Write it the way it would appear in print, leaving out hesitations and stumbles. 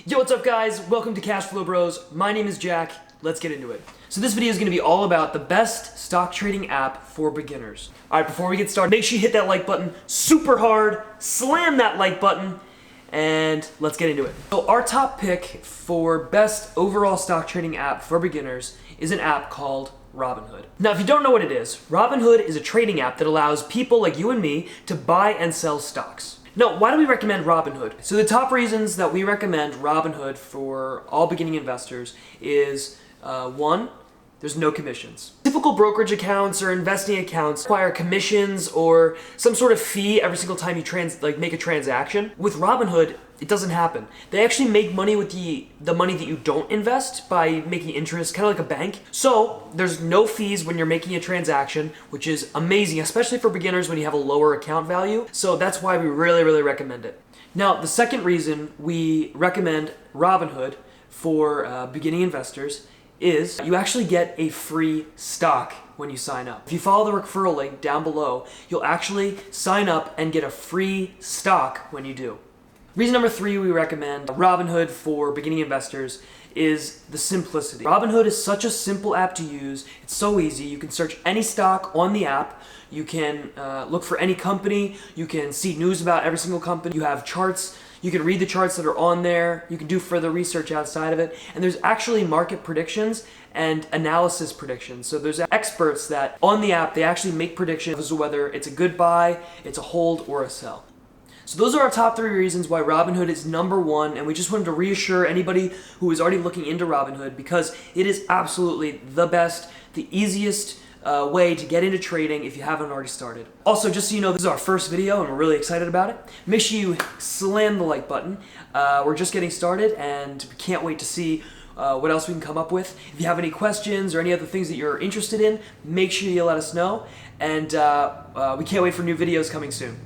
Yo, what's up guys? Welcome to Cashflow Bros. My name is Jack. Let's get into it. So this video is going to be all about the best stock trading app for beginners. Alright, before we get started, make sure you hit that like button super hard, slam that like button, and let's get into it. So our top pick for best overall stock trading app for beginners is an app called Robinhood. Now, if you don't know what it is, Robinhood is a trading app that allows people like you and me to buy and sell stocks. Now, why do we recommend Robinhood? So the top reasons that we recommend Robinhood for all beginning investors is one, there's no commissions. Typical brokerage accounts or investing accounts require commissions or some sort of fee every single time you make a transaction. With Robinhood, it doesn't happen. They actually make money with the money that you don't invest by making interest, kind of like a bank. So there's no fees when you're making a transaction, which is amazing, especially for beginners when you have a lower account value. So that's why we really recommend it. Now, the second reason we recommend Robinhood for beginning investors is you actually get a free stock when you sign up. If you follow the referral link down below, you'll actually sign up and get a free stock when you do. Reason number 3 we recommend Robinhood for beginning investors is the simplicity. Robinhood is such a simple app to use. It's so easy. You can search any stock on the app. You can look for any company. You can see news about every single company. You have charts. You can read the charts that are on there. You can do further research outside of it. And there's actually market predictions and analysis predictions. So there's experts that on the app, they actually make predictions as to whether it's a good buy, it's a hold, or a sell. So those are our top 3 reasons why Robinhood is number 1, and we just wanted to reassure anybody who is already looking into Robinhood because it is absolutely the best, the easiest way to get into trading if you haven't already started. Also, just so you know, this is our first video and we're really excited about it. Make sure you slam the like button. We're just getting started and we can't wait to see what else we can come up with. If you have any questions or any other things that you're interested in, make sure you let us know. And we can't wait for new videos coming soon.